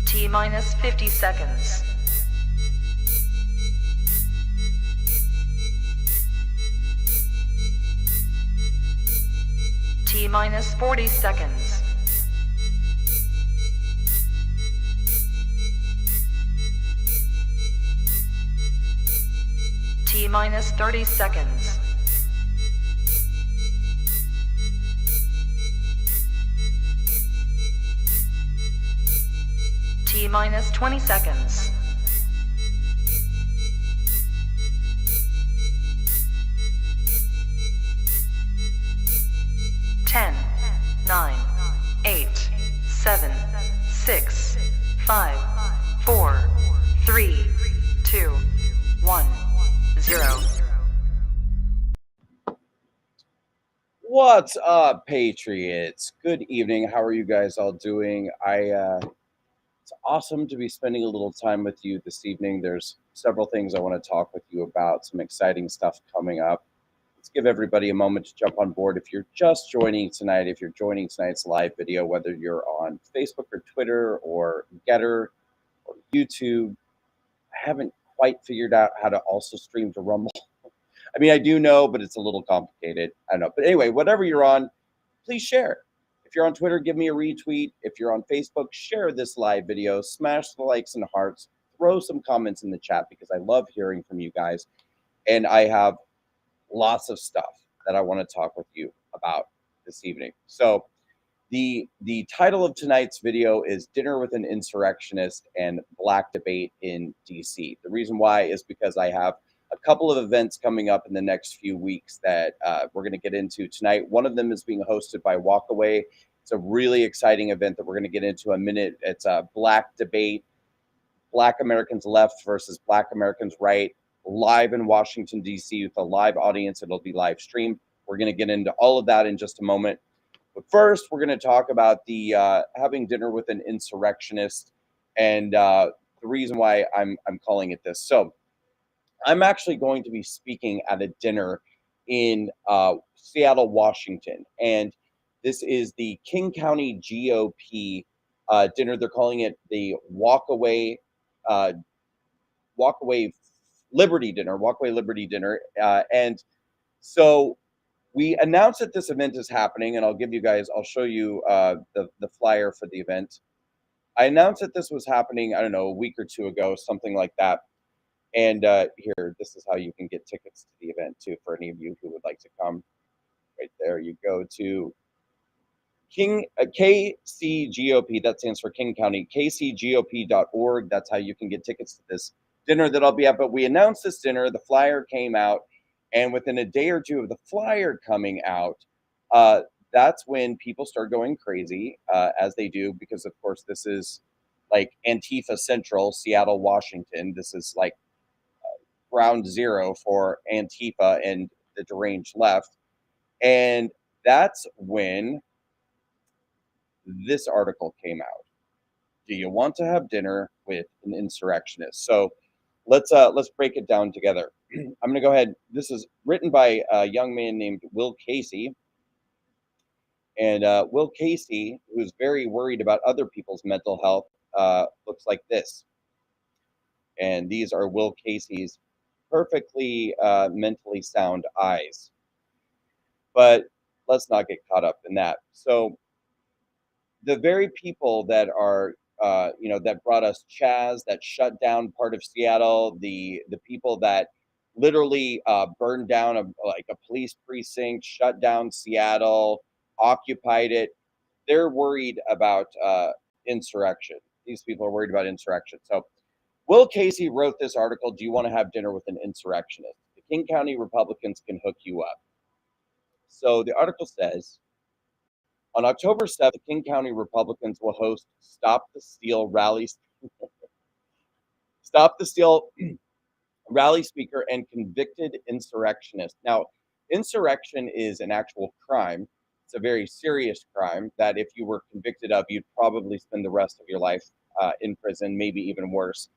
T minus 50 seconds. T minus 40 seconds. T minus 30 seconds. T minus 20 seconds. Ten, 9, 8, 7, 6, 5, 4, 3, 2, 1, 0. What's up, Patriots? Good evening. How are you guys all doing? It's awesome to be spending a little time with you this evening. There's several things I want to talk with you about, some exciting stuff coming up. Let's give everybody a moment to jump on board. If you're just joining tonight, if you're joining tonight's live video, whether you're on Facebook or Twitter or Getter or YouTube, I haven't quite figured out how to also stream to Rumble. I mean, I do know, but it's a little complicated. I don't know. But anyway, whatever you're on, please share. If you're on Twitter, give me a retweet. If you're on Facebook, share this live video. Smash the likes and hearts. Throw some comments in the chat because I love hearing from you guys. And I have lots of stuff that I want to talk with you about this evening. So the title of tonight's video is Dinner with an Insurrectionist and Black Debate in DC. The reason why is because I have a couple of events coming up in the next few weeks that we're going to get into tonight. One of them is being hosted by Walkaway. It's a really exciting event that we're going to get into in a minute. It's a Black Debate, Black Americans left versus Black Americans right, live in Washington, D.C. with a live audience. It'll be live streamed. We're going to get into all of that in just a moment. But first, we're going to talk about the having dinner with an insurrectionist and the reason why I'm calling it this. So I'm actually going to be speaking at a dinner in Seattle, Washington. And this is the King County GOP dinner. They're calling it the Walkaway Liberty Dinner. And so we announced that this event is happening, and I'll show you the flyer for the event. I announced that this was happening, I don't know, a week or two ago, something like that. And here, this is how you can get tickets to the event, too, for any of you who would like to come. Right there, you go to KCGOP, that stands for King County, kcgop.org. That's how you can get tickets to this dinner that I'll be at. But we announced this dinner, the flyer came out, and within a day or two of the flyer coming out, that's when people start going crazy, as they do, because, of course, this is like Antifa Central, Seattle, Washington. This is like ground zero for Antifa and the deranged left. And that's when this article came out. Do you want to have dinner with an insurrectionist? So let's break it down together. I'm going to go ahead. This is written by a young man named Will Casey. And Will Casey, who's very worried about other people's mental health, looks like this. And these are Will Casey's perfectly mentally sound eyes. But let's not get caught up in that. So the very people that are, that brought us Chaz, that shut down part of Seattle, the people that literally burned down a police precinct, shut down Seattle, occupied it, they're worried about insurrection. These people are worried about insurrection. So Will Casey wrote this article, Do You Want to Have Dinner with an Insurrectionist? The King County Republicans can hook you up. So the article says, on October 7th, the King County Republicans will host Stop the Steal rally speaker and convicted insurrectionist. Now, insurrection is an actual crime. It's a very serious crime that if you were convicted of, you'd probably spend the rest of your life in prison, maybe even worse.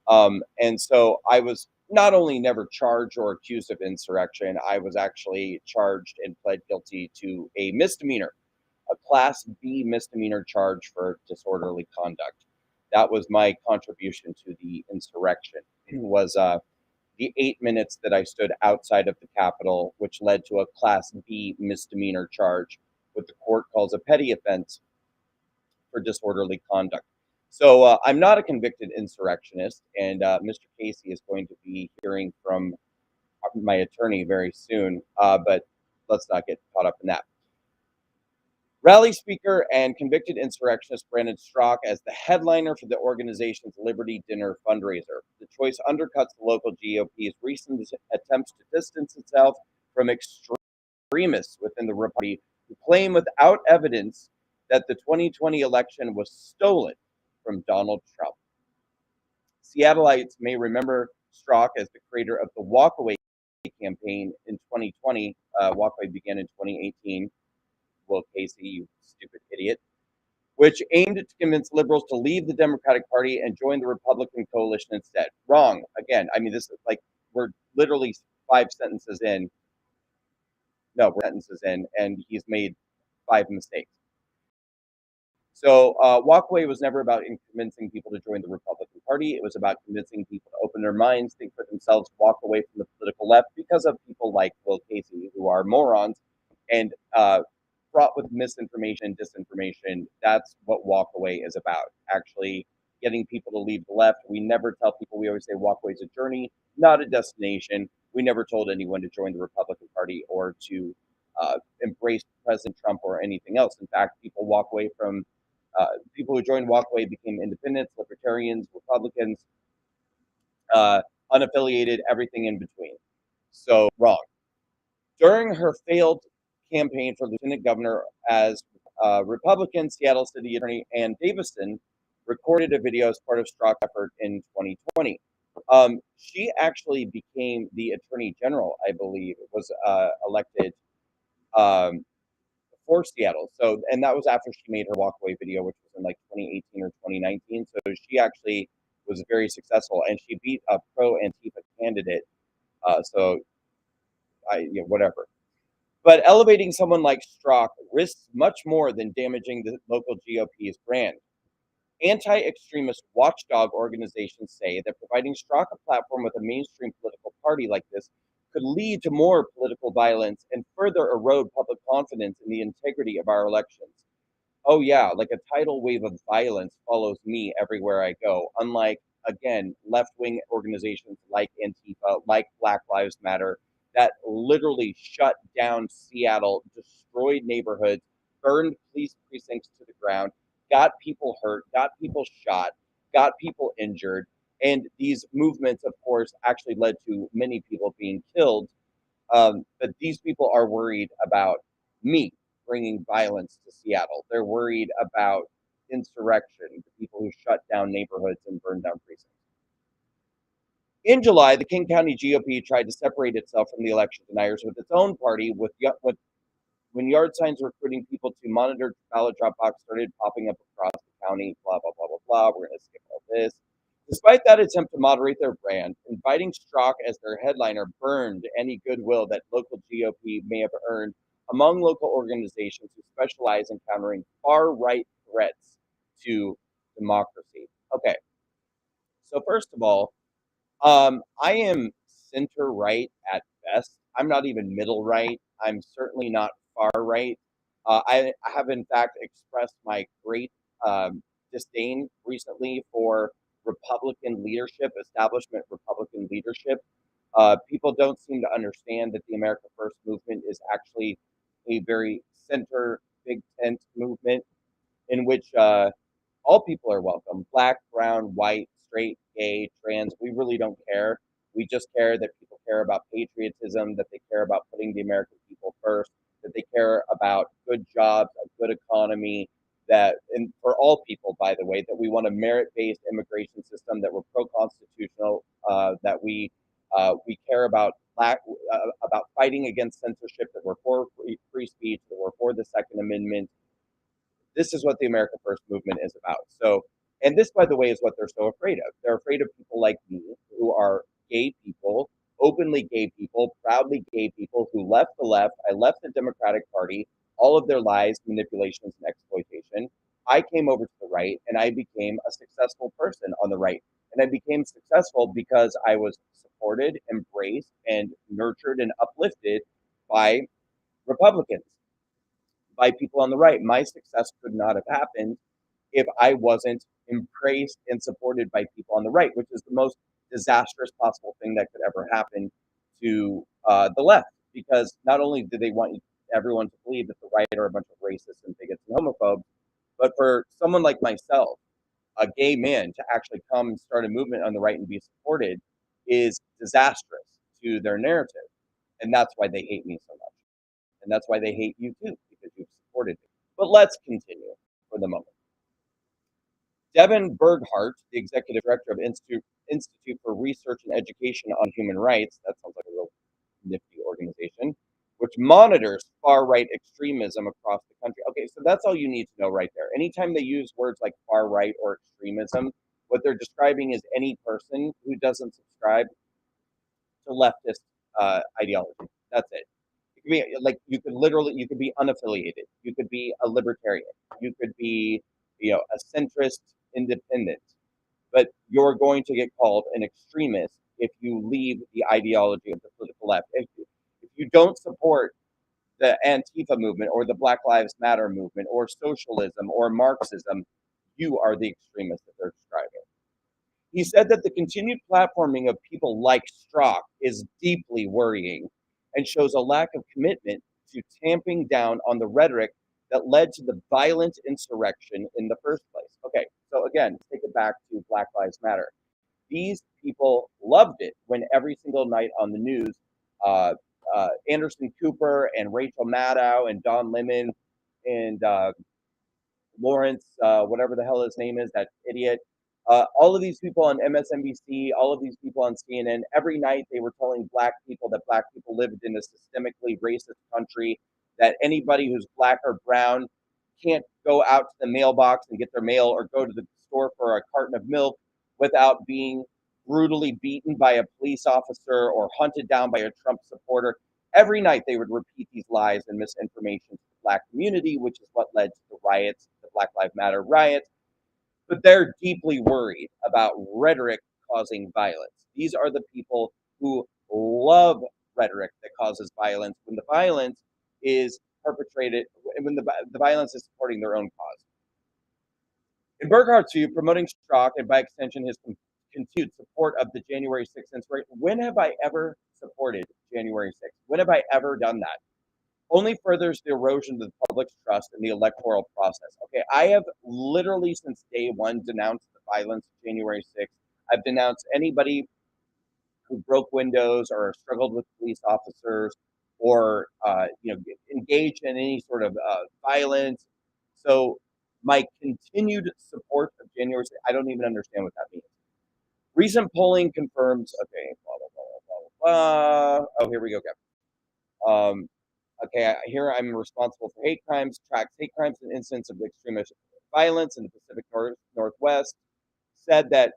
And so I was not only never charged or accused of insurrection, I was actually charged and pled guilty to a misdemeanor, a Class B misdemeanor charge for disorderly conduct. That was my contribution to the insurrection. Was the 8 minutes that I stood outside of the Capitol, which led to a Class B misdemeanor charge, what the court calls a petty offense for disorderly conduct. So I'm not a convicted insurrectionist, and Mr. Casey is going to be hearing from my attorney very soon, but let's not get caught up in that. Rally speaker and convicted insurrectionist Brandon Straka as the headliner for the organization's Liberty Dinner fundraiser. The choice undercuts the local GOP's recent attempts to distance itself from extremists within the Republican Party who claim without evidence that the 2020 election was stolen from Donald Trump. Seattleites may remember Straka as the creator of the Walkaway campaign in 2020. Walkaway began in 2018. Will Casey, you stupid idiot, which aimed to convince liberals to leave the Democratic Party and join the Republican coalition instead. Wrong. Again, I mean, this is like, we're literally 5 sentences in. No, we're sentences in, and he's made 5 mistakes. So Walkaway was never about convincing people to join the Republican Party. It was about convincing people to open their minds, think for themselves, walk away from the political left because of people like Will Casey, who are morons and fraught with misinformation and disinformation. That's what Walkaway is about, actually getting people to leave the left. We never tell people, we always say Walkaway is a journey, not a destination. We never told anyone to join the Republican Party or to embrace President Trump or anything else. In fact, people walk away from people who joined Walkaway became independents, libertarians, Republicans, unaffiliated, everything in between. So wrong. During her failed campaign for lieutenant governor as Republican, Seattle City Attorney Ann Davison recorded a video as part of Strzok's effort in 2020. She actually became the attorney general, I believe, was elected for Seattle. So, and that was after she made her walkaway video, which was in like 2018 or 2019. So she actually was very successful, and she beat a pro Antifa candidate. Whatever. But elevating someone like Strzok risks much more than damaging the local GOP's brand. Anti-extremist watchdog organizations say that providing Strzok a platform with a mainstream political party like this could lead to more political violence and further erode public confidence in the integrity of our elections. Oh yeah, like a tidal wave of violence follows me everywhere I go. Unlike, again, left-wing organizations like Antifa, like Black Lives Matter, that literally shut down Seattle, destroyed neighborhoods, burned police precincts to the ground, got people hurt, got people shot, got people injured. And these movements, of course, actually led to many people being killed. But these people are worried about me bringing violence to Seattle. They're worried about insurrection, the people who shut down neighborhoods and burned down precincts. In July, the King County GOP tried to separate itself from the election deniers with its own party, when yard signs recruiting people to monitor ballot drop box started popping up across the county, blah, blah, blah, blah, blah. We're going to skip all this. Despite that attempt to moderate their brand, inviting Strzok as their headliner burned any goodwill that local GOP may have earned among local organizations who specialize in countering far-right threats to democracy. Okay, so first of all, I am center right at best. I'm not even middle right. I'm certainly not far right. I have, in fact, expressed my great disdain recently for Republican leadership, establishment Republican leadership. People don't seem to understand that the America First movement is actually a very center, big tent movement in which all people are welcome. Black, brown, white, straight, gay, trans. We really don't care. We just care that people care about patriotism, that they care about putting the American people first, that they care about good jobs, a good economy, that, and for all people, by the way, that we want a merit-based immigration system, that we're pro-constitutional, that we care about about fighting against censorship, that we're for free speech, that we're for the Second Amendment. This is what the America First movement is about. So, and this, by the way, is what they're so afraid of. They're afraid of people like me, who are gay people, openly gay people, proudly gay people who left the left. I left the Democratic Party, all of their lies, manipulations, and exploitation. I came over to the right and I became a successful person on the right. And I became successful because I was supported, embraced, and nurtured and uplifted by Republicans, by people on the right. My success could not have happened if I wasn't embraced and supported by people on the right, which is the most disastrous possible thing that could ever happen to the left. Because not only do they want everyone to believe that the right are a bunch of racists and bigots and homophobes, but for someone like myself, a gay man, to actually come and start a movement on the right and be supported is disastrous to their narrative. And that's why they hate me so much. And that's why they hate you too, because you've supported me. But let's continue for the moment. Devin Berghardt, the executive director of Institute for Research and Education on Human Rights, that sounds like a real nifty organization, which monitors far right extremism across the country. Okay, so that's all you need to know right there. Anytime they use words like far right or extremism, what they're describing is any person who doesn't subscribe to leftist ideology. That's it. It could be like you could be unaffiliated. You could be a libertarian. You could be, a centrist independent. But you're going to get called an extremist if you leave the ideology of the political left. If you don't support the Antifa movement or the Black Lives Matter movement or socialism or Marxism, you are the extremist that they're describing. He said that the continued platforming of people like Strzok is deeply worrying and shows a lack of commitment to tamping down on the rhetoric that led to the violent insurrection in the first place. Okay, so again, take it back to Black Lives Matter. These people loved it when every single night on the news, Anderson Cooper and Rachel Maddow and Don Lemon and Lawrence, whatever the hell his name is, that idiot. All of these people on MSNBC, all of these people on CNN, every night they were telling black people that black people lived in a systemically racist country, that anybody who's black or brown can't go out to the mailbox and get their mail or go to the store for a carton of milk without being brutally beaten by a police officer or hunted down by a Trump supporter. Every night they would repeat these lies and misinformation to the black community, which is what led to the riots, the Black Lives Matter riots. But they're deeply worried about rhetoric causing violence. These are the people who love rhetoric that causes violence when the violence is perpetrated, when the violence is supporting their own cause. In Burghardt's view, promoting Strzok and by extension his continued support of the January 6th insurrection. When have I ever supported January 6th? When have I ever done that? Only furthers the erosion of the public's trust in the electoral process. Okay, I have literally since day one denounced the violence of January 6th. I've denounced anybody who broke windows or struggled with police officers or engaged in any sort of violence. So my continued support of January 6th, I don't even understand what that means. Recent polling confirms, okay, blah, blah, blah, blah, blah. Oh, here we go again. Okay, here I'm responsible for hate crimes, tracks hate crimes and incidents of extremist violence in the Pacific Northwest, said that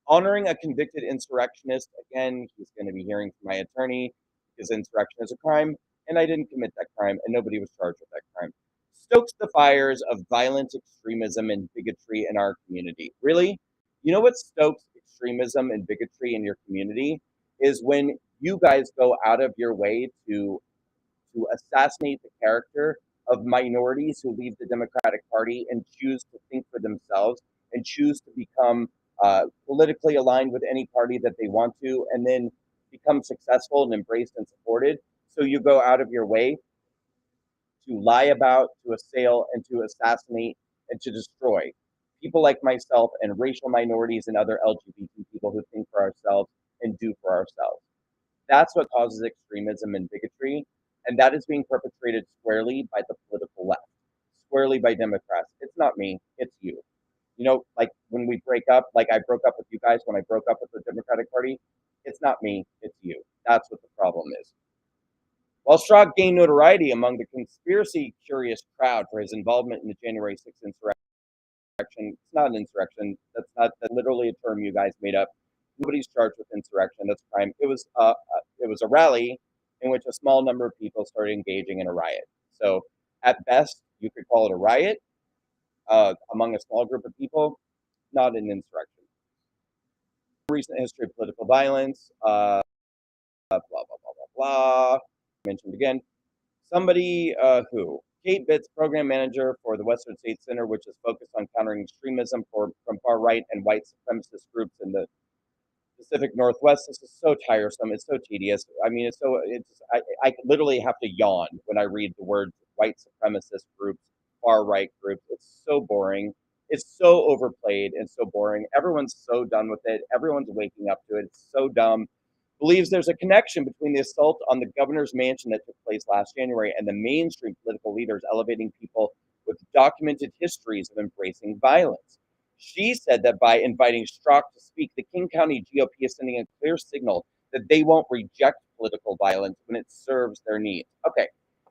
honoring a convicted insurrectionist, again, he's going to be hearing from my attorney because insurrection is a crime, and I didn't commit that crime, and nobody was charged with that crime. Stokes the fires of violent extremism and bigotry in our community. Really? You know what stokes extremism and bigotry in your community is when you guys go out of your way to assassinate the character of minorities who leave the Democratic Party and choose to think for themselves and choose to become politically aligned with any party that they want to, and then become successful and embraced and supported. So you go out of your way to lie about, to assail, and to assassinate and to destroy people like myself and racial minorities and other LGBT people who think for ourselves and do for ourselves. That's what causes extremism and bigotry, and that is being perpetrated squarely by the political left, squarely by Democrats. It's not me, it's you. Like when we break up, like I broke up with you guys when I broke up with the Democratic Party, it's not me, it's you. That's what the problem is. While Strzok gained notoriety among the conspiracy-curious crowd for his involvement in the January 6th insurrection, it's not an insurrection. That's literally a term you guys made up. Nobody's charged with insurrection. That's a crime. It was a rally in which a small number of people started engaging in a riot. So at best, you could call it a riot. among a small group of people, not an insurrection. Recent history of political violence, blah, blah, blah, blah, blah. Mentioned again. Somebody who? Kate Bitts, program manager for the Western State Center, which is focused on countering extremism from far right and white supremacist groups in the Pacific Northwest. This is so tiresome. It's so tedious. I mean, I literally have to yawn when I read the words white supremacist groups, far right groups. It's so boring. It's so overplayed and so boring. Everyone's so done with it. Everyone's waking up to it. It's so dumb. Believes there's a connection between the assault on the governor's mansion that took place last January and the mainstream political leaders elevating people with documented histories of embracing violence. She said that by inviting Strzok to speak, the King County GOP is sending a clear signal that they won't reject political violence when it serves their needs. Okay,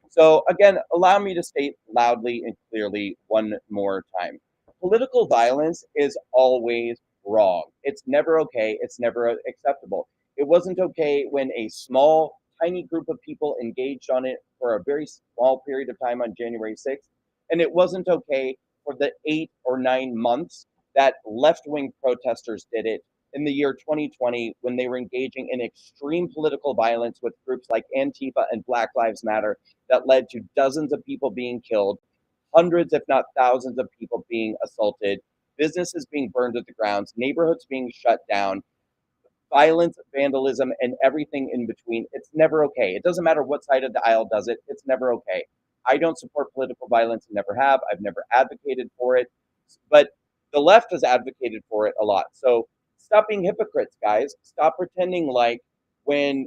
so again, allow me to state loudly and clearly one more time. Political violence is always wrong. It's never okay. It's never acceptable. It wasn't okay when a small, tiny group of people engaged on it for a very small period of time on January 6th. And it wasn't okay for the 8 or 9 months that left-wing protesters did it in the year 2020 when they were engaging in extreme political violence with groups like Antifa and Black Lives Matter that led to dozens of people being killed, hundreds, if not thousands, of people being assaulted, businesses being burned to the ground, neighborhoods being shut down, violence, vandalism, and everything in between. It's never okay. It doesn't matter what side of the aisle does it. It's never okay. I don't support political violence and never have. I've never advocated for it, but the left has advocated for it a lot. So stop being hypocrites, guys. Stop pretending like when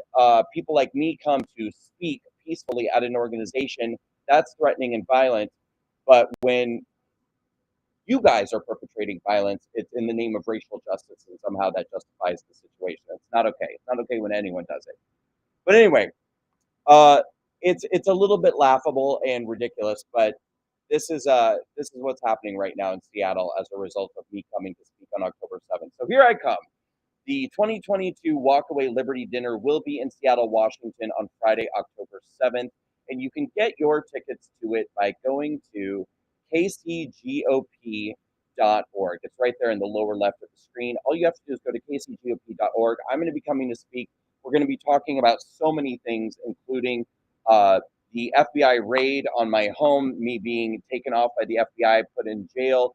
people like me come to speak peacefully at an organization, that's threatening and violent. But when you guys are perpetrating violence, it's in the name of racial justice, and somehow that justifies the situation. It's not okay. It's not okay when anyone does it. But anyway, uh, it's a little bit laughable and ridiculous, but this is what's happening right now in Seattle as a result of me coming to speak on October 7th. So here I come. The 2022 Walkaway Liberty Dinner will be in Seattle, Washington on Friday, October 7th, and you can get your tickets to it by going to kcgop.org. It's right there in the lower left of the screen. All you have to do is go to kcgop.org. I'm going to be coming to speak. We're going to be talking about so many things, including the FBI raid on my home, me being taken off by the FBI, put in jail,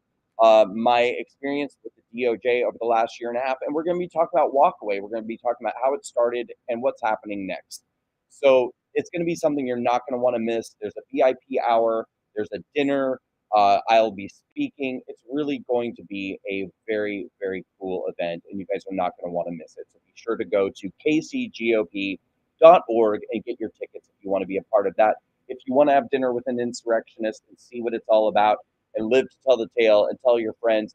my experience with the DOJ over the last year and a half, and we're going to be talking about Walkaway. We're going to be talking about how it started and what's happening next. So it's going to be something you're not going to want to miss. There's a VIP hour. There's a dinner. I'll be speaking. It's really going to be a very, very cool event, and you guys are not going to want to miss it. So be sure to go to kcgop.org and get your tickets if you want to be a part of that. If you want to have dinner with an insurrectionist and see what it's all about and live to tell the tale and tell your friends,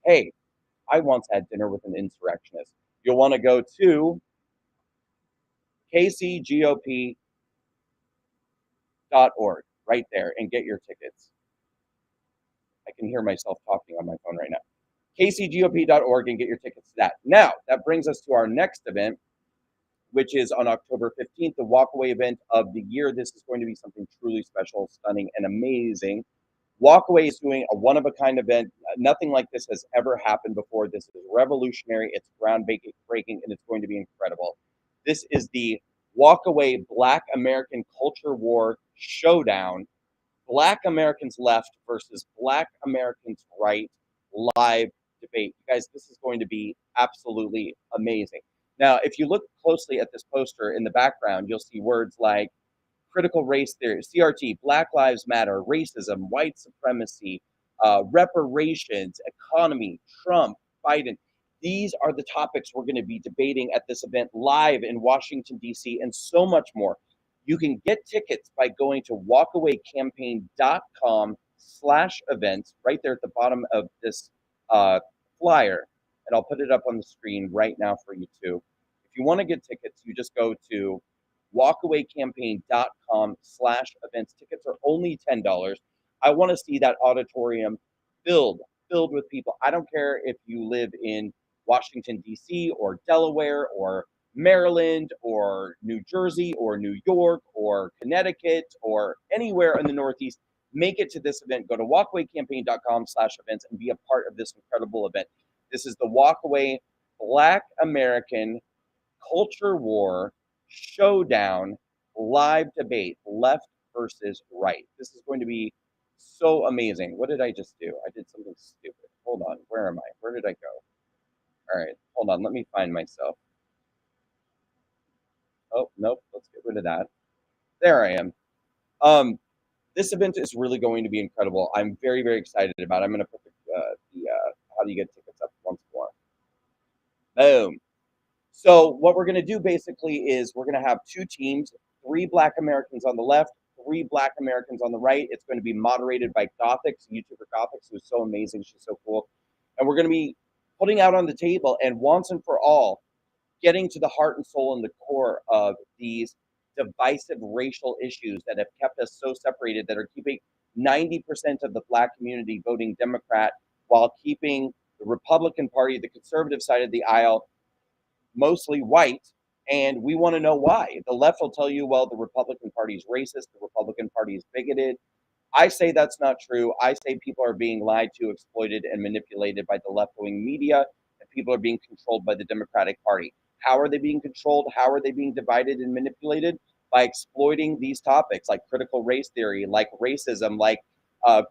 hey, I once had dinner with an insurrectionist. You'll want to go to kcgop.org right there and get your tickets. I can hear myself talking on my phone right now. kcgop.org and get your tickets to that. Now, that brings us to our next event, which is on October 15th, the Walkaway event of the year. This is going to be something truly special, stunning, and amazing. Walkaway is doing a one-of-a-kind event. Nothing like this has ever happened before. This is revolutionary, it's groundbreaking, and it's going to be incredible. This is the Walkaway Black American Culture War Showdown. Black Americans left versus Black Americans right live debate. You guys, this is going to be absolutely amazing. Now, if you look closely at this poster in the background, you'll see words like critical race theory, CRT, Black Lives Matter, racism, white supremacy, reparations, economy, Trump, Biden. These are the topics we're going to be debating at this event live in Washington, D.C., and so much more. You can get tickets by going to walkawaycampaign.com/events right there at the bottom of this flyer. And I'll put it up on the screen right now for you too. If you want to get tickets, you just go to walkawaycampaign.com/events. Tickets are only $10. I want to see that auditorium filled with people. I don't care if you live in Washington, D.C. or Delaware or Maryland or New Jersey or New York or Connecticut or anywhere in the Northeast. make it to this event. Go to walkawaycampaign.com/events and be a part of this incredible event. This is the Walkaway Black American Culture War Showdown live debate, left versus right. This is going to be so amazing. What did I just do? I did something stupid. Hold on. Where am I? Where did I go? All right. Hold on. Let me find myself. Oh, nope. Let's get rid of that. There I am. This event is really going to be incredible. I'm very, very excited about it. I'm going to put the how do you get tickets up once more. Boom. So what we're going to do basically is we're going to have two teams, 3 Black Americans on the left, 3 Black Americans on the right. It's going to be moderated by Gothics, YouTuber Gothics, who's so amazing. She's so cool. And we're going to be putting out on the table and once and for all, getting to the heart and soul and the core of these divisive racial issues that have kept us so separated, that are keeping 90% of the Black community voting Democrat while keeping the Republican Party, the conservative side of the aisle, mostly white. And we want to know why. The left will tell you, well, the Republican Party is racist, the Republican Party is bigoted. I say that's not true. I say people are being lied to, exploited, and manipulated by the left-wing media, and people are being controlled by the Democratic Party. How are they being controlled? How are they being divided and manipulated? By exploiting these topics like critical race theory, like racism, like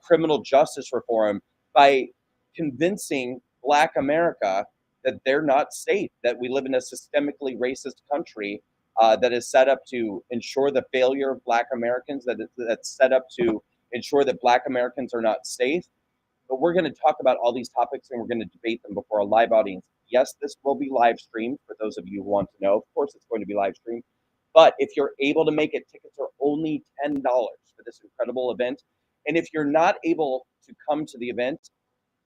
criminal justice reform, by convincing Black America that they're not safe, that we live in a systemically racist country that is set up to ensure the failure of Black Americans, that's set up to ensure that Black Americans are not safe. But we're going to talk about all these topics and we're going to debate them before a live audience. Yes, this will be live streamed for those of you who want to know. Of course, it's going to be live streamed. But if you're able to make it, tickets are only $10 for this incredible event. And if you're not able to come to the event,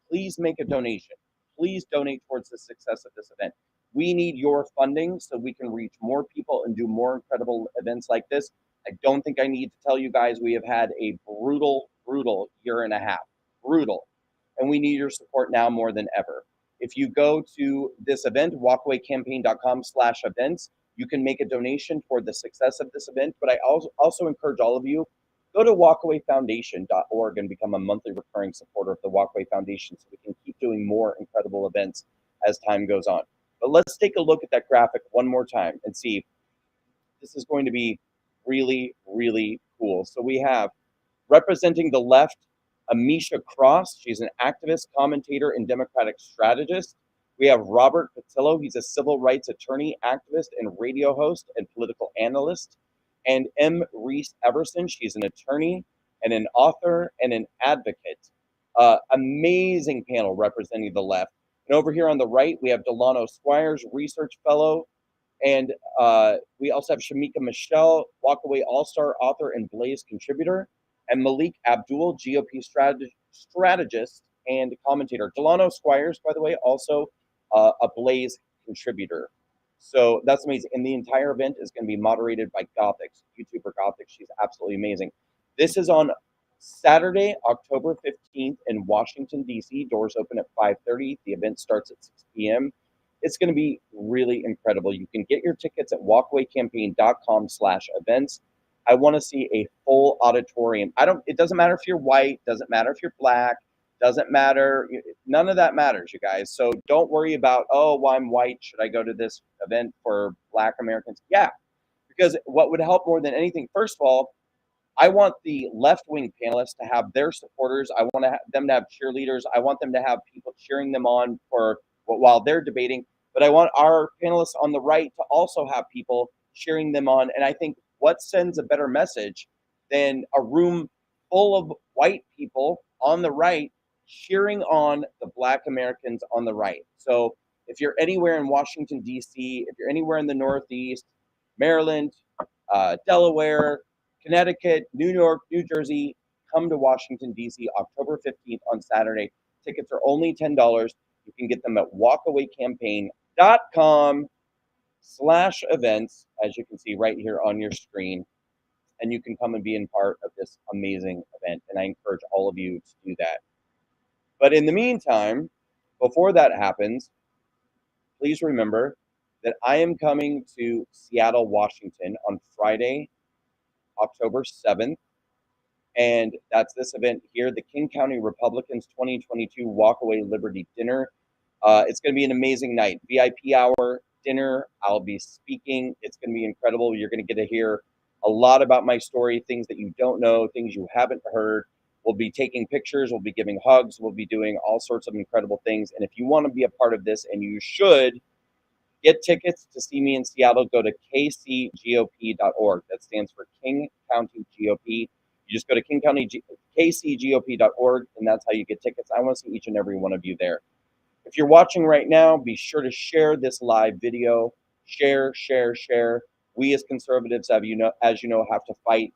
please make a donation. Please donate towards the success of this event. We need your funding so we can reach more people and do more incredible events like this. I don't think I need to tell you guys we have had a brutal, brutal year and a half. Brutal. And we need your support now more than ever. If you go to this event, walkawaycampaign.com/events, you can make a donation for the success of this event. But I also encourage all of you, go to walkawayfoundation.org and become a monthly recurring supporter of the Walkaway Foundation so we can keep doing more incredible events as time goes on. But let's take a look at that graphic one more time and see. This is going to be really, really cool. So we have, representing the left, Amisha Cross. She's an activist, commentator, and Democratic strategist. We have Robert Patillo. He's a civil rights attorney, activist, and radio host and political analyst. And M. Reese Everson. She's an attorney and an author and an advocate. Amazing panel representing the left. And over here on the right, we have Delano Squires, research fellow. And we also have Shamika Michelle, Walkaway All-Star author and Blaze contributor. And Malik Abdul, GOP strategist and commentator. Delano Squires, by the way, also a Blaze contributor. So that's amazing. And the entire event is going to be moderated by Gothics, YouTuber Gothics. She's absolutely amazing. This is on Saturday, October 15th in Washington, D.C. Doors open at 5:30. The event starts at 6 p.m. It's going to be really incredible. You can get your tickets at walkawaycampaign.com/events. I want to see a full auditorium. It doesn't matter if you're white, doesn't matter if you're Black, doesn't matter. None of that matters, you guys. So don't worry about, oh, well, I'm white. Should I go to this event for Black Americans? Yeah, because what would help more than anything, first of all, I want the left-wing panelists to have their supporters. I want them to have cheerleaders. I want them to have people cheering them on for while they're debating. But I want our panelists on the right to also have people cheering them on. And I think what sends a better message than a room full of white people on the right cheering on the Black Americans on the right. So if you're anywhere in Washington, D.C., if you're anywhere in the Northeast, Maryland, Delaware, Connecticut, New York, New Jersey, come to Washington, D.C. October 15th on Saturday. Tickets are only $10. You can get them at walkawaycampaign.com/events, as you can see right here on your screen. And you can come and be in part of this amazing event. And I encourage all of you to do that. But in the meantime, before that happens, please remember that I am coming to Seattle, Washington on Friday, October 7th. And that's this event here, the King County Republicans 2022 Walkaway Liberty Dinner. It's going to be an amazing night. VIP hour, dinner. I'll be speaking. It's going to be incredible. You're going to get to hear a lot about my story, things that you don't know, things you haven't heard. We'll be taking pictures. We'll be giving hugs. We'll be doing all sorts of incredible things. And if you want to be a part of this, and you should, get tickets to see me in Seattle, go to kcgop.org. That stands for King County GOP. You just go to kcgop.org, and that's how you get tickets. I want to see each and every one of you there. If you're watching right now, be sure to share this live video. Share, share, share. We as conservatives, as you know, have to fight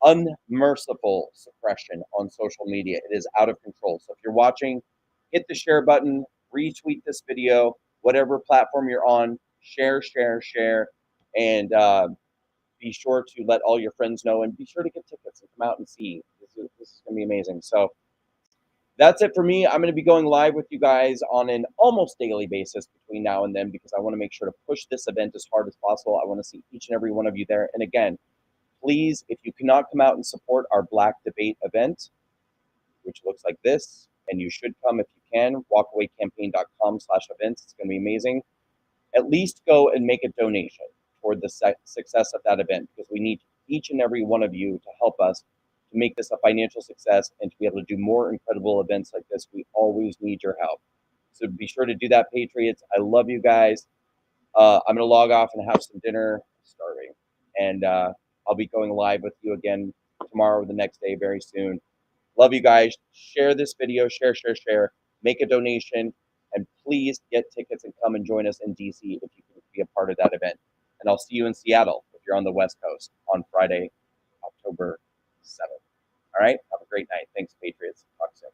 unmerciful suppression on social media. It is out of control. So if you're watching, hit the share button, retweet this video, whatever platform you're on, share, share, share, and be sure to let all your friends know, and be sure to get tickets and come out and see. This is going to be amazing. So that's it for me. I'm going to be going live with you guys on an almost daily basis between now and then, because I want to make sure to push this event as hard as possible. I want to see each and every one of you there. And again, please, if you cannot come out and support our Black Debate event, which looks like this, and you should come if you can, walkawaycampaign.com/events. It's going to be amazing. At least go and make a donation toward the success of that event, because we need each and every one of you to help us to make this a financial success and to be able to do more incredible events like this. We always need your help. So be sure to do that, Patriots. I love you guys. I'm going to log off and have some dinner. I'm starving. And I'll be going live with you again tomorrow or the next day very soon. Love you guys. Share this video. Share, share, share. Make a donation. And please get tickets and come and join us in DC if you can be a part of that event. And I'll see you in Seattle if you're on the West Coast on Friday, October 7th. All right? Have a great night. Thanks, Patriots. Talk soon.